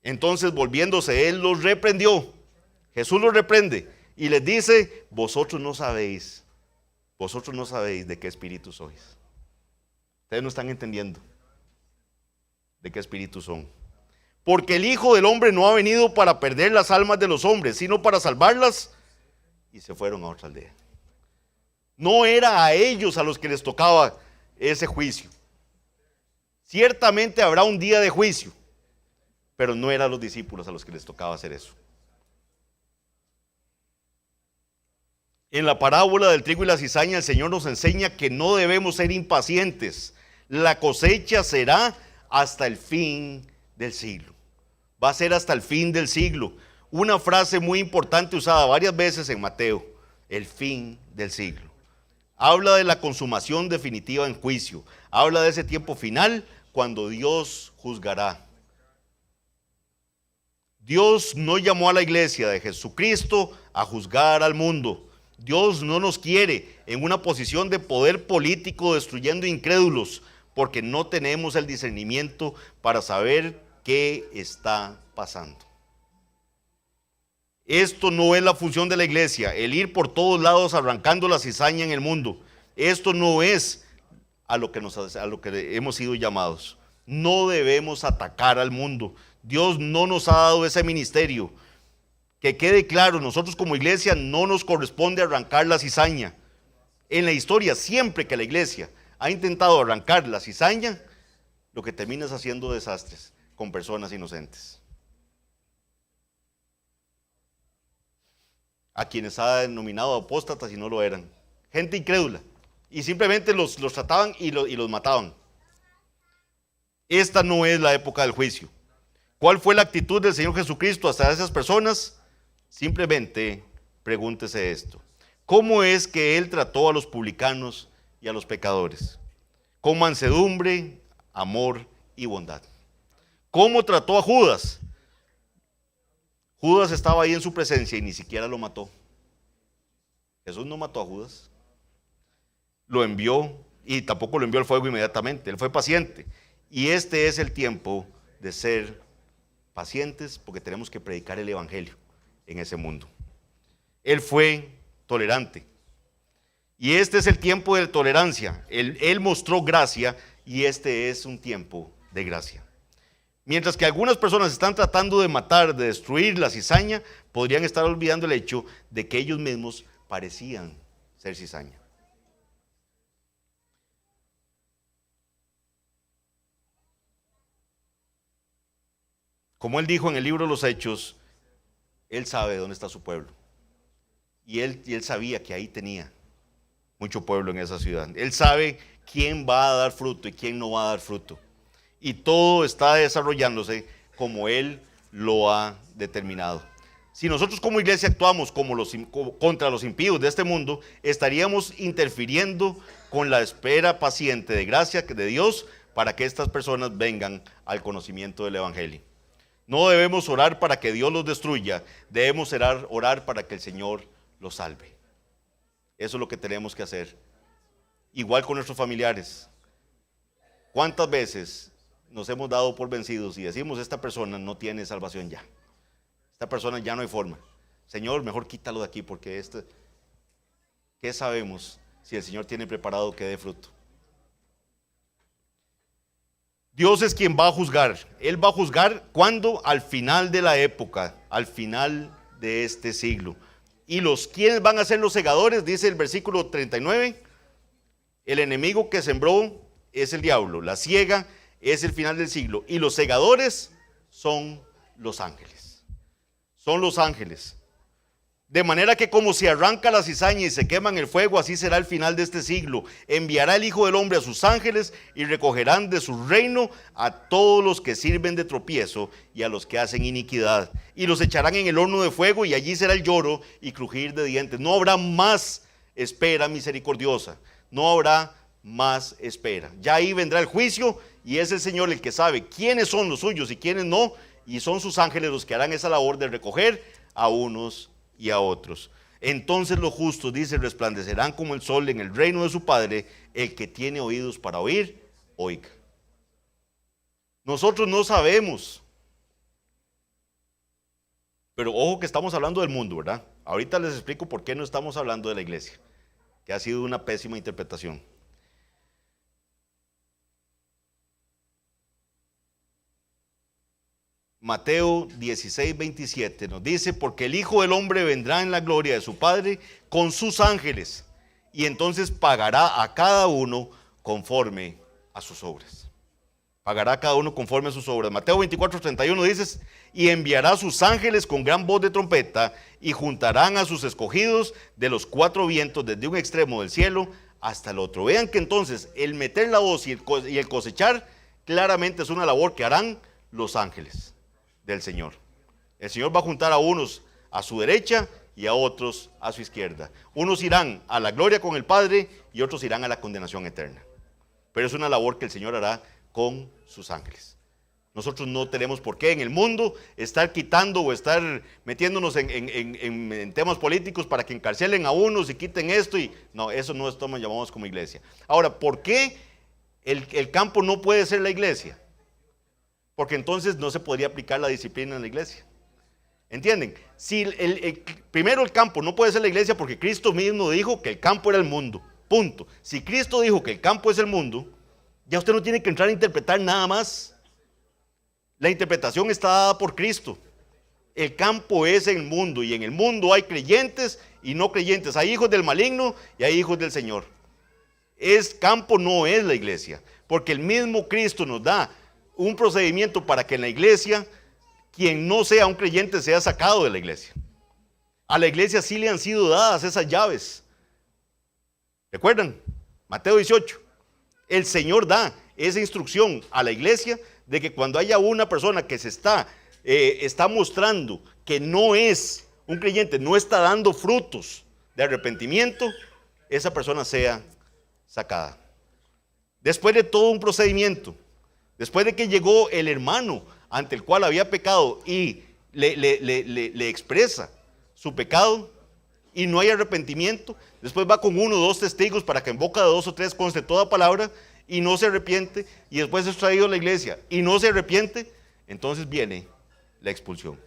Entonces, volviéndose, él los reprendió. Jesús los reprende y les dice, vosotros no sabéis de qué espíritu sois. Ustedes no están entendiendo de qué espíritu son. porque el Hijo del Hombre no ha venido para perder las almas de los hombres, sino para salvarlas. Y se fueron a otra aldea. No era a ellos a los que les tocaba ese juicio. Ciertamente habrá un día de juicio, pero no era a los discípulos a los que les tocaba hacer eso. En la parábola del trigo y la cizaña, el Señor nos enseña que no debemos ser impacientes. La cosecha será hasta el fin del siglo. Va a ser hasta el fin del siglo. Una frase muy importante usada varias veces en Mateo: el fin del siglo. Habla de la consumación definitiva en juicio. Habla de ese tiempo final cuando Dios juzgará. Dios no llamó a la iglesia de Jesucristo a juzgar al mundo. Dios no nos quiere en una posición de poder político destruyendo incrédulos, porque no tenemos el discernimiento para saber qué está pasando. Esto no es la función de la iglesia, el ir por todos lados arrancando la cizaña en el mundo. Esto no es a lo que hemos sido llamados. No debemos atacar al mundo. Dios no nos ha dado ese ministerio. Que quede claro, nosotros como iglesia no nos corresponde arrancar la cizaña. En la historia, siempre que la iglesia ha intentado arrancar la cizaña, lo que termina es haciendo desastres con personas inocentes. A quienes ha denominado apóstatas y no lo eran. Gente incrédula. Y simplemente los trataban y los mataban. Esta no es la época del juicio. ¿Cuál fue la actitud del Señor Jesucristo hacia esas personas? Simplemente pregúntese esto: ¿cómo es que Él trató a los publicanos y a los pecadores? Con mansedumbre, amor y bondad. ¿Cómo trató a Judas? Judas estaba ahí en su presencia y ni siquiera lo mató. Jesús no mató a Judas. Lo envió y tampoco lo envió al fuego inmediatamente. Él fue paciente. Y este es el tiempo de ser pacientes, porque tenemos que predicar el evangelio en ese mundo. Él fue tolerante. Y este es el tiempo de tolerancia. Él mostró gracia y este es un tiempo de gracia. Mientras que algunas personas están tratando de matar, de destruir la cizaña, podrían estar olvidando el hecho de que ellos mismos parecían ser cizaña. Como él dijo en el libro de los Hechos, él sabe dónde está su pueblo. Y él sabía que ahí tenía mucho pueblo en esa ciudad. Él sabe quién va a dar fruto y quién no va a dar fruto. Y todo está desarrollándose como Él lo ha determinado. Si nosotros como iglesia actuamos contra los impíos de este mundo, estaríamos interfiriendo con la espera paciente de gracia de Dios para que estas personas vengan al conocimiento del evangelio. No debemos orar para que Dios los destruya, debemos orar para que el Señor los salve. Eso es lo que tenemos que hacer. Igual con nuestros familiares. ¿Cuántas veces nos hemos dado por vencidos y decimos: esta persona no tiene salvación ya? Esta persona ya no hay forma. Señor, mejor quítalo de aquí, porque ¿qué sabemos si el Señor tiene preparado que dé fruto? Dios es quien va a juzgar. Él va a juzgar cuando, al final de la época, al final de este siglo. Y ¿quiénes van a ser los segadores? Dice el versículo 39. El enemigo que sembró es el diablo. La siega es el final del siglo. Y los segadores son los ángeles. Son los ángeles. De manera que como se arranca la cizaña y se quema en el fuego, así será el final de este siglo. Enviará el Hijo del Hombre a sus ángeles y recogerán de su reino a todos los que sirven de tropiezo y a los que hacen iniquidad. Y los echarán en el horno de fuego y allí será el lloro y crujir de dientes. No habrá más espera misericordiosa. No habrá más espera. Ya ahí vendrá el juicio y es el Señor el que sabe quiénes son los suyos y quiénes no. Y son sus ángeles los que harán esa labor de recoger a unos y a otros. Entonces los justos, dice, resplandecerán como el sol en el reino de su Padre. El que tiene oídos para oír, oiga. Nosotros no sabemos, pero ojo que estamos hablando del mundo, ¿verdad? Ahorita les explico por qué no estamos hablando de la iglesia, que ha sido una pésima interpretación. Mateo 16:27 nos dice, porque el Hijo del Hombre vendrá en la gloria de su Padre con sus ángeles, y entonces pagará a cada uno conforme a sus obras. Pagará a cada uno conforme a sus obras. Mateo 24:31 dice, y enviará a sus ángeles con gran voz de trompeta, y juntarán a sus escogidos de los cuatro vientos, desde un extremo del cielo hasta el otro. Vean que entonces el meter la voz y el cosechar claramente es una labor que harán los ángeles del Señor. El Señor va a juntar a unos a su derecha y a otros a su izquierda. Unos irán a la gloria con el Padre y otros irán a la condenación eterna. Pero es una labor que el Señor hará con sus ángeles. Nosotros no tenemos por qué en el mundo estar quitando o estar metiéndonos en temas políticos para que encarcelen a unos y quiten esto. No, eso no estamos llamados como iglesia. Ahora, ¿por qué el campo no puede ser la iglesia? Porque entonces no se podría aplicar la disciplina en la iglesia. ¿Entienden? Si primero el campo no puede ser la iglesia porque Cristo mismo dijo que el campo era el mundo. Punto. Si Cristo dijo que el campo es el mundo, ya usted no tiene que entrar a interpretar nada más. La interpretación está dada por Cristo. El campo es el mundo y en el mundo hay creyentes y no creyentes. Hay hijos del maligno y hay hijos del Señor. Campo no es la iglesia, porque el mismo Cristo nos da un procedimiento para que en la iglesia quien no sea un creyente sea sacado de la iglesia. A la iglesia sí le han sido dadas esas llaves. ¿Recuerdan? Mateo 18. El Señor da esa instrucción a la iglesia de que cuando haya una persona que se está mostrando que no es un creyente, no está dando frutos de arrepentimiento, esa persona sea sacada. Después de todo un procedimiento, después de que llegó el hermano ante el cual había pecado y le expresa su pecado y no hay arrepentimiento, después va con 1 o 2 testigos para que en boca de 2 o 3 conste toda palabra y no se arrepiente, y después es traído a la iglesia y no se arrepiente, entonces viene la expulsión.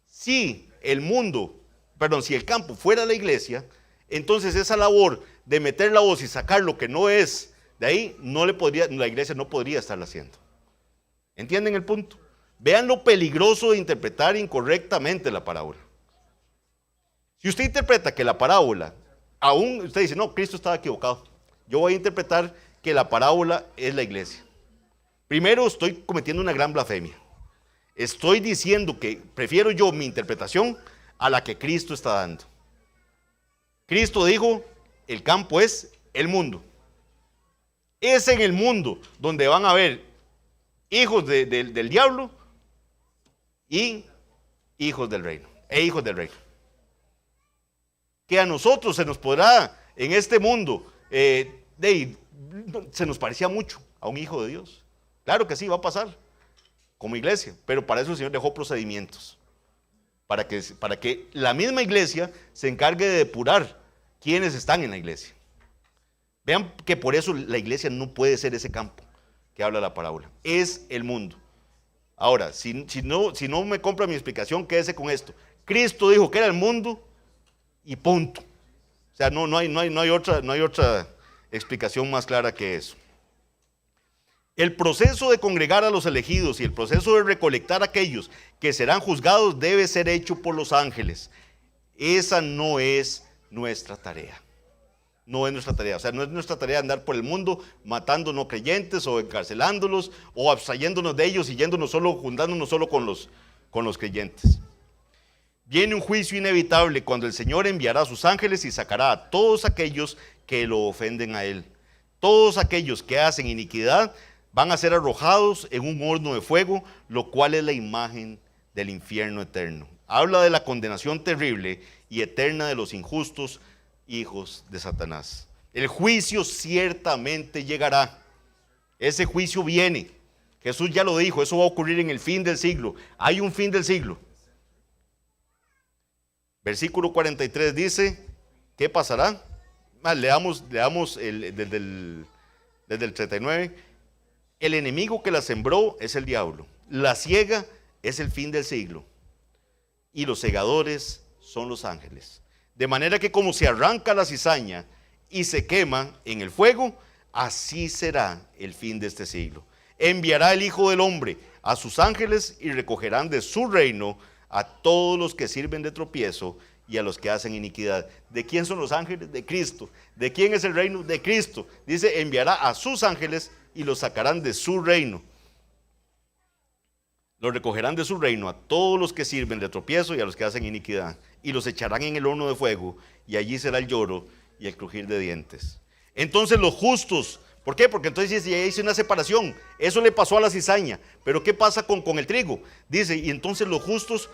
Si el campo fuera la iglesia, entonces esa labor de meter la voz y sacar lo que no es de ahí, la iglesia no podría estarla haciendo. ¿Entienden el punto? Vean lo peligroso de interpretar incorrectamente la parábola. Si usted interpreta que la parábola, usted dice, no, Cristo estaba equivocado. Yo voy a interpretar que la parábola es la iglesia. Primero, estoy cometiendo una gran blasfemia. Estoy diciendo que prefiero yo mi interpretación a la que Cristo está dando. Cristo dijo, el campo es el mundo. Es en el mundo donde van a haber hijos del diablo y hijos del reino, hijos del reino. Que a nosotros se nos podrá en este mundo, se nos parecía mucho a un hijo de Dios. Claro que sí, va a pasar como iglesia, pero para eso el Señor dejó procedimientos, para que la misma iglesia se encargue de depurar quienes están en la iglesia. Vean que por eso la iglesia no puede ser ese campo que habla la parábola, es el mundo. Ahora, si no me compra mi explicación, quédese con esto. Cristo dijo que era el mundo y punto. O sea, no hay otra explicación más clara que eso. El proceso de congregar a los elegidos y el proceso de recolectar a aquellos que serán juzgados debe ser hecho por los ángeles. Esa no es nuestra tarea. No es nuestra tarea. O sea, no es nuestra tarea andar por el mundo matando no creyentes o encarcelándolos o abstrayéndonos de ellos y juntándonos solo con los creyentes. Viene un juicio inevitable cuando el Señor enviará a sus ángeles y sacará a todos aquellos que lo ofenden a Él. Todos aquellos que hacen iniquidad van a ser arrojados en un horno de fuego, lo cual es la imagen del infierno eterno. Habla de la condenación terrible y eterna de los injustos hijos de Satanás. El juicio ciertamente llegará. Ese juicio viene. Jesús ya lo dijo, eso va a ocurrir en el fin del siglo. Hay un fin del siglo. Versículo 43 dice, ¿qué pasará? Leamos desde el 39. El enemigo que la sembró es el diablo. La siega es el fin del siglo. Y los segadores son los ángeles. De manera que como se arranca la cizaña y se quema en el fuego, así será el fin de este siglo. enviará el Hijo del Hombre a sus ángeles y recogerán de su reino a todos los que sirven de tropiezo y a los que hacen iniquidad. ¿De quién son los ángeles? De Cristo. ¿De quién es el reino? De Cristo. Dice, enviará a sus ángeles y los sacarán de su reino. Los recogerán de su reino a todos los que sirven de tropiezo y a los que hacen iniquidad. Y los echarán en el horno de fuego, y allí será el lloro y el crujir de dientes. Entonces los justos, ¿por qué? Porque entonces ya hice una separación. Eso le pasó a la cizaña. Pero ¿qué pasa con el trigo? Dice, y entonces los justos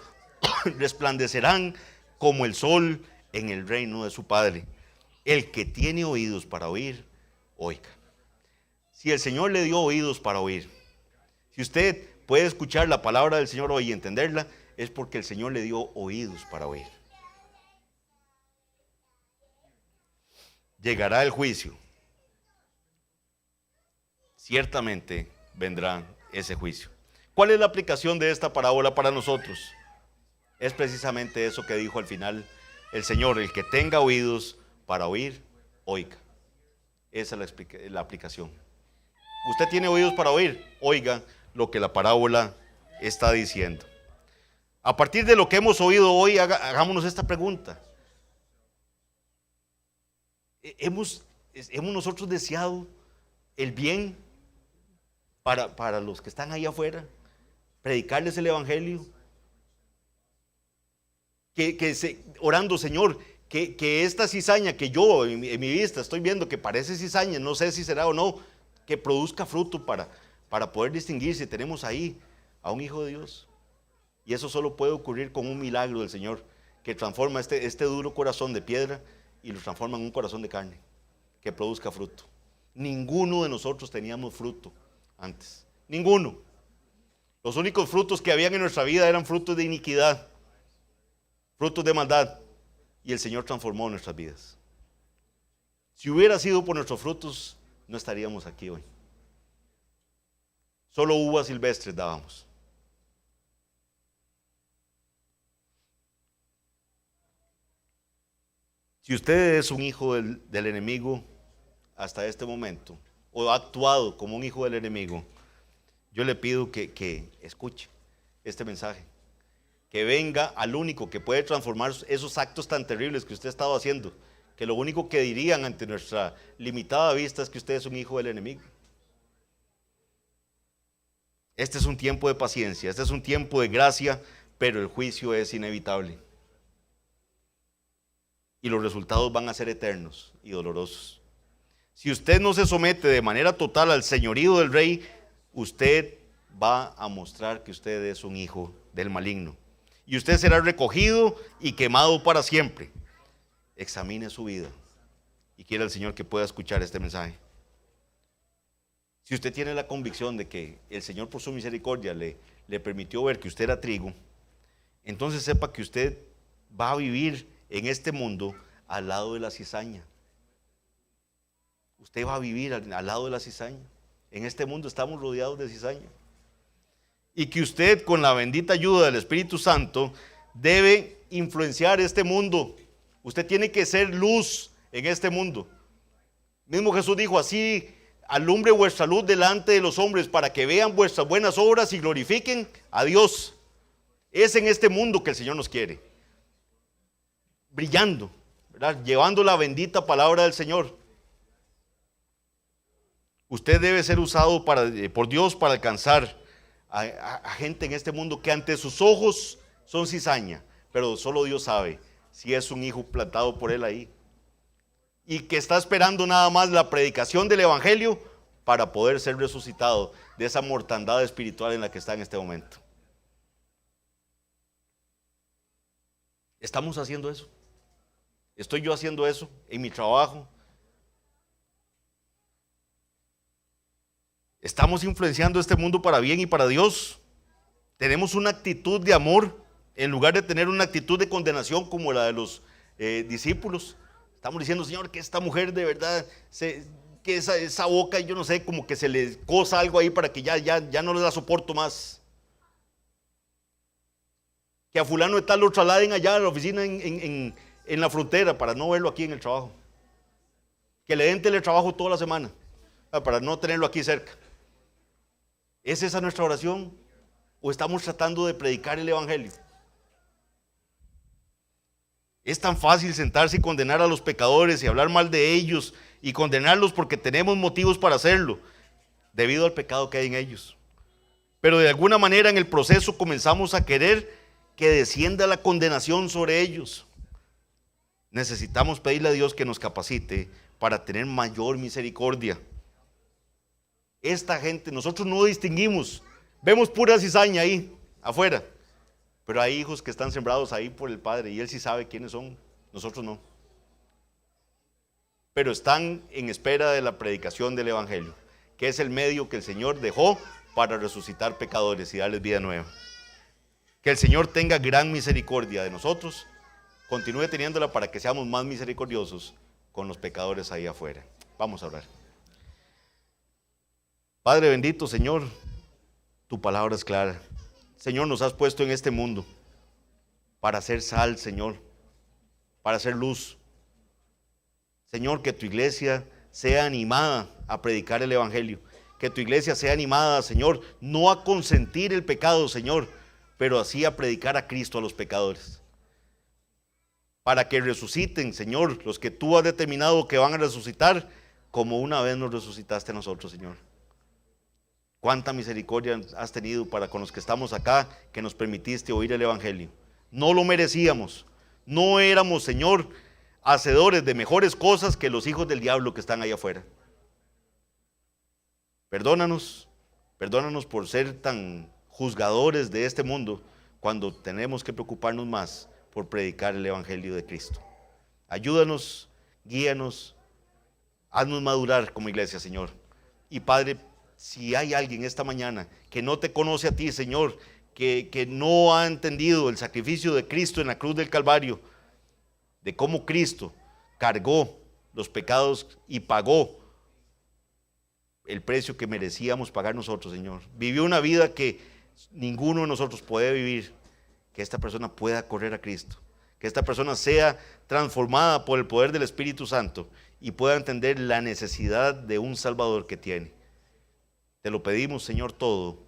resplandecerán como el sol en el reino de su Padre. El que tiene oídos para oír, oiga. Si el Señor le dio oídos para oír, si usted puede escuchar la palabra del Señor hoy y entenderla, es porque el Señor le dio oídos para oír. Llegará el juicio. Ciertamente vendrá ese juicio. ¿Cuál es la aplicación de esta parábola para nosotros? Es precisamente eso que dijo al final el Señor: el que tenga oídos para oír, oiga. Esa es la aplicación. Usted tiene oídos para oír, oiga lo que la parábola está diciendo. A partir de lo que hemos oído hoy, hagámonos esta pregunta. ¿Hemos nosotros deseado el bien para los que están ahí afuera? Predicarles el evangelio. Orando, Señor, que esta cizaña que yo en mi vista estoy viendo que parece cizaña, no sé si será o no, que produzca fruto para poder distinguir si tenemos ahí a un hijo de Dios. Y eso solo puede ocurrir con un milagro del Señor, que transforma este duro corazón de piedra y lo transforma en un corazón de carne, que produzca fruto. Ninguno de nosotros teníamos fruto antes, ninguno. Los únicos frutos que habían en nuestra vida eran frutos de iniquidad, frutos de maldad, y el Señor transformó nuestras vidas. Si hubiera sido por nuestros frutos, no estaríamos aquí hoy. Solo uvas silvestres dábamos. Si usted es un hijo del enemigo hasta este momento, o ha actuado como un hijo del enemigo, yo le pido que escuche este mensaje, que venga al único que puede transformar esos actos tan terribles que usted ha estado haciendo, que lo único que dirían ante nuestra limitada vista es que usted es un hijo del enemigo. Este es un tiempo de paciencia, este es un tiempo de gracia, pero el juicio es inevitable. Y los resultados van a ser eternos y dolorosos. Si usted no se somete de manera total al señorío del rey, usted va a mostrar que usted es un hijo del maligno. Y usted será recogido y quemado para siempre. Examine su vida y quiera el Señor que pueda escuchar este mensaje. Si usted tiene la convicción de que el Señor por su misericordia le permitió ver que usted era trigo, entonces sepa que usted va a vivir en este mundo al lado de la cizaña. Usted va a vivir al lado de la cizaña. En este mundo estamos rodeados de cizaña. Y que usted, con la bendita ayuda del Espíritu Santo, debe influenciar este mundo. Usted tiene que ser luz en este mundo. Mismo Jesús dijo: así alumbre vuestra luz delante de los hombres, para que vean vuestras buenas obras y glorifiquen a Dios. Es en este mundo que el Señor nos quiere, brillando, ¿verdad? Llevando la bendita palabra del Señor. Usted debe ser usado por Dios para alcanzar a gente en este mundo que ante sus ojos son cizaña, pero solo Dios sabe si es un hijo plantado por Él ahí, y que está esperando nada más la predicación del evangelio para poder ser resucitado de esa mortandad espiritual en la que está en este momento. ¿Estamos haciendo eso? ¿Estoy yo haciendo eso en mi trabajo? ¿Estamos influenciando este mundo para bien y para Dios? ¿Tenemos una actitud de amor en lugar de tener una actitud de condenación como la de los discípulos? Estamos diciendo: Señor, que esta mujer de verdad, que esa boca, yo no sé, como que se le cosa algo ahí para que ya no la soporto más. Que a fulano de tal lo trasladen allá a la oficina en la frontera para no verlo aquí en el trabajo. Que le den teletrabajo toda la semana para no tenerlo aquí cerca. ¿Es esa nuestra oración? ¿O estamos tratando de predicar el evangelio? Es tan fácil sentarse y condenar a los pecadores y hablar mal de ellos y condenarlos porque tenemos motivos para hacerlo, debido al pecado que hay en ellos. Pero de alguna manera en el proceso comenzamos a querer que descienda la condenación sobre ellos. Necesitamos pedirle a Dios que nos capacite para tener mayor misericordia. Esta gente, nosotros no distinguimos, vemos pura cizaña ahí afuera, pero hay hijos que están sembrados ahí por el Padre y Él sí sabe quiénes son, nosotros no. Pero están en espera de la predicación del evangelio, que es el medio que el Señor dejó para resucitar pecadores y darles vida nueva. Que el Señor tenga gran misericordia de nosotros, continúe teniéndola para que seamos más misericordiosos con los pecadores ahí afuera. Vamos a orar. Padre bendito, Señor, tu palabra es clara. Señor, nos has puesto en este mundo para hacer sal, Señor, para hacer luz. Señor, que tu iglesia sea animada a predicar el evangelio. Que tu iglesia sea animada, Señor, no a consentir el pecado, Señor, pero así a predicar a Cristo a los pecadores. Para que resuciten, Señor, los que tú has determinado que van a resucitar, como una vez nos resucitaste a nosotros, Señor. Cuánta misericordia has tenido para con los que estamos acá, que nos permitiste oír el evangelio. No lo merecíamos, no éramos, Señor, hacedores de mejores cosas que los hijos del diablo que están allá afuera. Perdónanos por ser tan juzgadores de este mundo, cuando tenemos que preocuparnos más por predicar el evangelio de Cristo. Ayúdanos, guíanos, haznos madurar como iglesia, Señor. Y Padre, si hay alguien esta mañana que no te conoce a ti, Señor, que no ha entendido el sacrificio de Cristo en la cruz del Calvario, de cómo Cristo cargó los pecados y pagó el precio que merecíamos pagar nosotros, Señor. Vivió una vida que ninguno de nosotros puede vivir. Que esta persona pueda correr a Cristo. Que esta persona sea transformada por el poder del Espíritu Santo y pueda entender la necesidad de un Salvador que tiene. Te lo pedimos, Señor, todo